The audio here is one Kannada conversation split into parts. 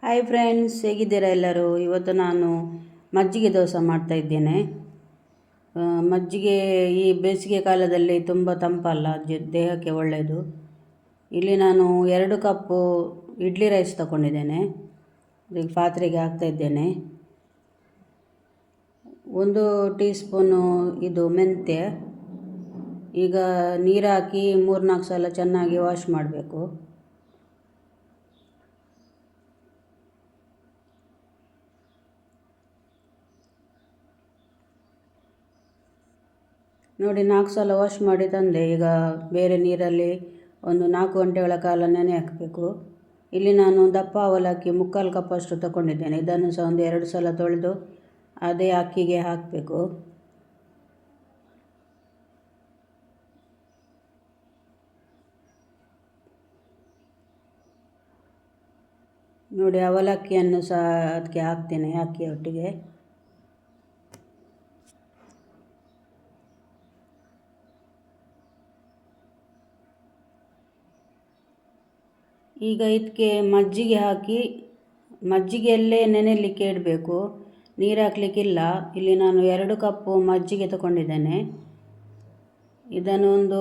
ಹಾಯ್ ಫ್ರೆಂಡ್ಸ್, ಹೇಗಿದ್ದೀರಾ ಎಲ್ಲರೂ? ಇವತ್ತು ನಾನು ಮಜ್ಜಿಗೆ ದೋಸೆ ಮಾಡ್ತಾಯಿದ್ದೇನೆ. ಮಜ್ಜಿಗೆ ಈ ಬೇಸಿಗೆ ಕಾಲದಲ್ಲಿ ತುಂಬ ತಂಪಲ್ಲ, ದೇಹಕ್ಕೆ ಒಳ್ಳೆಯದು. ಇಲ್ಲಿ ನಾನು 2 ಕಪ್ಪು ಇಡ್ಲಿ ರೈಸ್ ತಗೊಂಡಿದ್ದೇನೆ. ಈಗ ಪಾತ್ರೆಗೆ ಹಾಕ್ತಾಯಿದ್ದೇನೆ. 1 ಟೀ ಸ್ಪೂನು ಇದು ಮೆಂತ್ಯ. ಈಗ ನೀರು ಹಾಕಿ 3-4 ಸಲ ಚೆನ್ನಾಗಿ ವಾಶ್ ಮಾಡಬೇಕು. ನೋಡಿ, 4 ಸಲ ವಾಶ್ ಮಾಡಿ ತಂದೆ. ಈಗ ಬೇರೆ ನೀರಲ್ಲಿ ಒಂದು 4 ಗಂಟೆಗಳ ಕಾಲ ನೆನೆ ಹಾಕಬೇಕು. ಇಲ್ಲಿ ನಾನು ದಪ್ಪ ಅವಲಕ್ಕಿ 3/4 ಕಪ್ಪಷ್ಟು ತಗೊಂಡಿದ್ದೇನೆ. ಇದನ್ನು ಸಹ ಒಂದು 2 ಸಲ ತೊಳೆದು ಅದೇ ಅಕ್ಕಿಗೆ ಹಾಕಬೇಕು. ನೋಡಿ, ಅವಲಕ್ಕಿಯನ್ನು ಸಹ ಅದಕ್ಕೆ ಹಾಕ್ತೇನೆ, ಅಕ್ಕಿ ಒಟ್ಟಿಗೆ. ಈಗ ಇದಕ್ಕೆ ಮಜ್ಜಿಗೆ ಹಾಕಿ, ಮಜ್ಜಿಗೆಯಲ್ಲೇ ನೆನೆಯಲಿಕ್ಕೆ ಇಡಬೇಕು, ನೀರು ಹಾಕಲಿಕ್ಕಿಲ್ಲ. ಇಲ್ಲಿ ನಾನು 2 ಕಪ್ಪು ಮಜ್ಜಿಗೆ ತಗೊಂಡಿದ್ದೇನೆ. ಇದನ್ನು ಒಂದು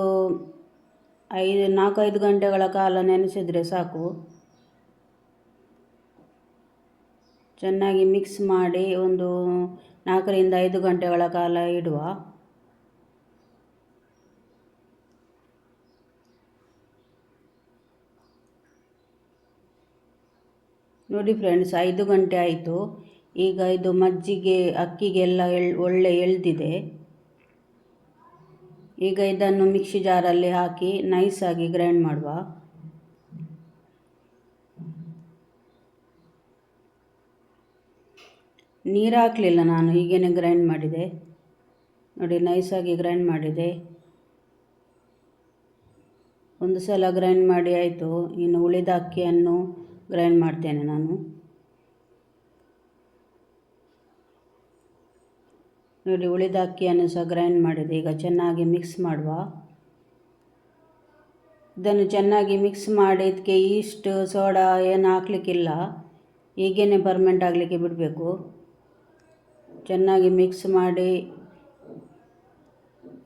4-5 ಗಂಟೆಗಳ ಕಾಲ ನೆನೆಸಿದರೆ ಸಾಕು. ಚೆನ್ನಾಗಿ ಮಿಕ್ಸ್ ಮಾಡಿ ಒಂದು 4-5 ಗಂಟೆಗಳ ಕಾಲ ಇಡುವ. ನೋಡಿ ಫ್ರೆಂಡ್ಸ್, 5 ಗಂಟೆ ಆಯಿತು. ಈಗ ಇದು ಮಜ್ಜಿಗೆ ಅಕ್ಕಿಗೆಲ್ಲ ಒಳ್ಳೆ ಎಳ್ದಿದೆ. ಈಗ ಇದನ್ನು ಮಿಕ್ಸಿ ಜಾರಲ್ಲಿ ಹಾಕಿ ನೈಸಾಗಿ ಗ್ರೈಂಡ್ ಮಾಡುವ. ನೀರು ಹಾಕಲಿಲ್ಲ, ನಾನು ಹೀಗೇನೆ ಗ್ರೈಂಡ್ ಮಾಡಿದೆ. ನೋಡಿ, ನೈಸಾಗಿ ಗ್ರೈಂಡ್ ಮಾಡಿದೆ. ಒಂದು ಸಲ ಗ್ರೈಂಡ್ ಮಾಡಿ ಆಯಿತು. ಇನ್ನು ಉಳಿದ ಅಕ್ಕಿಯನ್ನು ಗ್ರೈಂಡ್ ಮಾಡ್ತೇನೆ ನಾನು. ನೋಡಿ, ಉಳಿದ ಅಕ್ಕಿಯನ್ನು ಸಹ ಗ್ರೈಂಡ್ ಮಾಡಿದೆ. ಈಗ ಚೆನ್ನಾಗಿ ಮಿಕ್ಸ್ ಮಾಡುವ. ಇದನ್ನು ಚೆನ್ನಾಗಿ ಮಿಕ್ಸ್ ಮಾಡಿ ಇದಕ್ಕೆ ಈಸ್ಟ್, ಸೋಡಾ ಏನು ಹಾಕಲಿಕ್ಕಿಲ್ಲ. ಹೀಗೇನೆ ಪರ್ಮೆಂಟ್ ಆಗಲಿಕ್ಕೆ ಬಿಡಬೇಕು. ಚೆನ್ನಾಗಿ ಮಿಕ್ಸ್ ಮಾಡಿ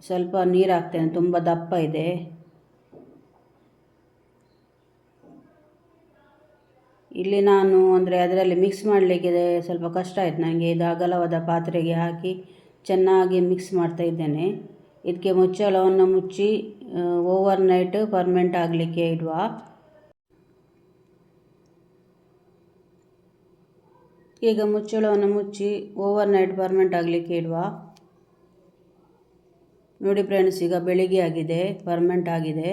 ಸ್ವಲ್ಪ ನೀರು ಹಾಕ್ತೇನೆ, ತುಂಬ ದಪ್ಪ ಇದೆ. ಇಲ್ಲಿ ನಾನು ಅಂದರೆ ಅದರಲ್ಲಿ ಮಿಕ್ಸ್ ಮಾಡಲಿಕ್ಕೆ ಸ್ವಲ್ಪ ಕಷ್ಟ ಆಯಿತು ನನಗೆ. ಇದು ಅಗಲವಾದ ಪಾತ್ರೆಗೆ ಹಾಕಿ ಚೆನ್ನಾಗಿ ಮಿಕ್ಸ್ ಮಾಡ್ತಾ ಇದ್ದೇನೆ. ಇದಕ್ಕೆ ಮುಚ್ಚಳವನ್ನು ಮುಚ್ಚಿ ಓವರ್ ನೈಟ್ ಫರ್ಮೆಂಟ್ ಆಗಲಿಕ್ಕೆ ಇಡುವ. ಈಗ ಮುಚ್ಚಳವನ್ನು ಮುಚ್ಚಿ ಓವರ್ ನೈಟ್ ಫರ್ಮೆಂಟ್ ಆಗಲಿಕ್ಕೆ ಇಡುವ. ನೋಡಿ ಫ್ರೆಂಡ್ಸ್, ಈಗ ಬೆಳಿಗ್ಗೆ ಆಗಿದೆ, ಫರ್ಮೆಂಟ್ ಆಗಿದೆ.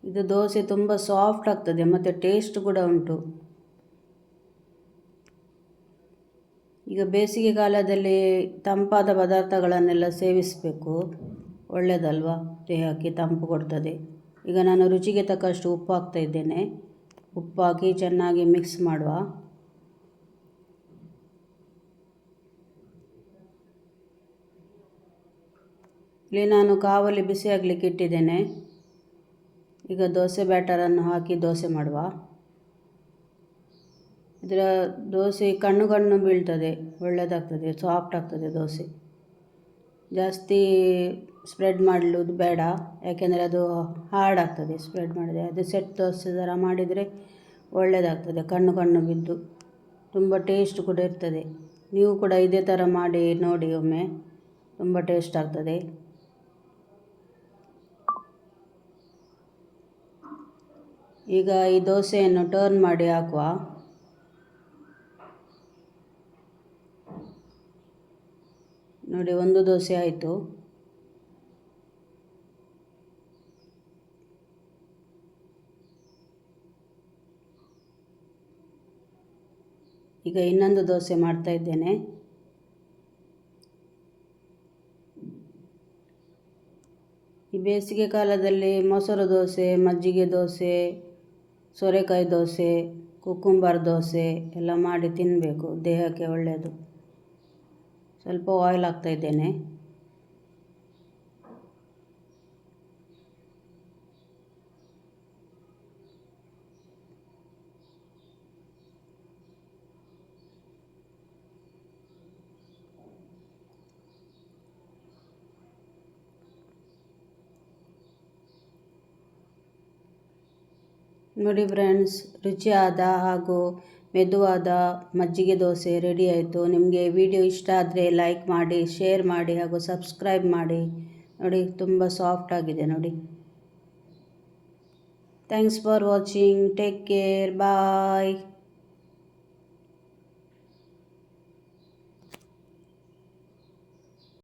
ಇದು ದೋಸೆ ತುಂಬ ಸಾಫ್ಟ್ ಆಗ್ತದೆ ಮತ್ತು ಟೇಸ್ಟ್ ಕೂಡ ಉಂಟು. ಈಗ ಬೇಸಿಗೆ ಕಾಲದಲ್ಲಿ ತಂಪಾದ ಪದಾರ್ಥಗಳನ್ನೆಲ್ಲ ಸೇವಿಸಬೇಕು, ಒಳ್ಳೆಯದಲ್ವಾ, ದೇಹಕ್ಕೆ ತಂಪು ಕೊಡ್ತದೆ. ಈಗ ನಾನು ರುಚಿಗೆ ತಕ್ಕಷ್ಟು ಉಪ್ಪು ಹಾಕ್ತಾ ಇದ್ದೇನೆ. ಉಪ್ಪು ಹಾಕಿ ಚೆನ್ನಾಗಿ ಮಿಕ್ಸ್ ಮಾಡುವ. ಇಲ್ಲಿ ನಾನು ಕಾವಲಿ ಬಿಸಿ ಆಗಲಿಕ್ಕೆ ಇಟ್ಟಿದ್ದೇನೆ. ಈಗ ದೋಸೆ ಬ್ಯಾಟರನ್ನು ಹಾಕಿ ದೋಸೆ ಮಾಡುವ. ಇದರ ದೋಸೆ ಕಣ್ಣು ಬೀಳ್ತದೆ, ಒಳ್ಳೆಯದಾಗ್ತದೆ, ಸಾಫ್ಟ್ ಆಗ್ತದೆ ದೋಸೆ. ಜಾಸ್ತಿ ಸ್ಪ್ರೆಡ್ ಮಾಡಲುದು ಬೇಡ, ಯಾಕೆಂದರೆ ಅದು ಹಾರ್ಡ್ ಆಗ್ತದೆ ಸ್ಪ್ರೆಡ್ ಮಾಡಿದರೆ. ಅದು ಸೆಟ್ ದೋಸೆ ಥರ ಮಾಡಿದರೆ ಒಳ್ಳೆಯದಾಗ್ತದೆ, ಕಣ್ಣು ಬಿದ್ದು ತುಂಬ ಟೇಸ್ಟ್ ಕೂಡ ಇರ್ತದೆ. ನೀವು ಕೂಡ ಇದೇ ಥರ ಮಾಡಿ ನೋಡಿ ಒಮ್ಮೆ, ತುಂಬ ಟೇಸ್ಟ್ ಆಗ್ತದೆ. ಈಗ ಈ ದೋಸೆಯನ್ನು ಟರ್ನ್ ಮಾಡಿ ಹಾಕುವ. ನೋಡಿ, ಒಂದು ದೋಸೆ ಆಯಿತು. ಈಗ ಇನ್ನೊಂದು ದೋಸೆ ಮಾಡ್ತಾ ಇದ್ದೇನೆ. ಈ ಬೇಸಿಗೆ ಕಾಲದಲ್ಲಿ ಮೊಸರು ದೋಸೆ, ಮಜ್ಜಿಗೆ ದೋಸೆ, ಸೋರೆಕಾಯಿ ದೋಸೆ, ಕುಕ್ಕುಂಬರ್ ದೋಸೆ ಎಲ್ಲ ಮಾಡಿ ತಿನ್ನಬೇಕು, ದೇಹಕ್ಕೆ ಒಳ್ಳೆಯದು. ಸ್ವಲ್ಪ ಆಯಿಲ್ ಹಾಕ್ತಾ ಇದ್ದೇನೆ. ನೋಡಿ ಫ್ರೆಂಡ್ಸ್, ರುಚಿಯಾದ ಹಾಗೂ ಮೆದುವಾದ ಮಜ್ಜಿಗೆ ದೋಸೆ ರೆಡಿ ಆಯಿತು. ನಿಮಗೆ ವಿಡಿಯೋ ಇಷ್ಟ ಆದರೆ ಲೈಕ್ ಮಾಡಿ, ಶೇರ್ ಮಾಡಿ ಹಾಗೂ ಸಬ್ಸ್ಕ್ರೈಬ್ ಮಾಡಿ. ನೋಡಿ, ತುಂಬ ಸಾಫ್ಟ್ ಆಗಿದೆ ನೋಡಿ. Thanks for watching. Take care. Bye.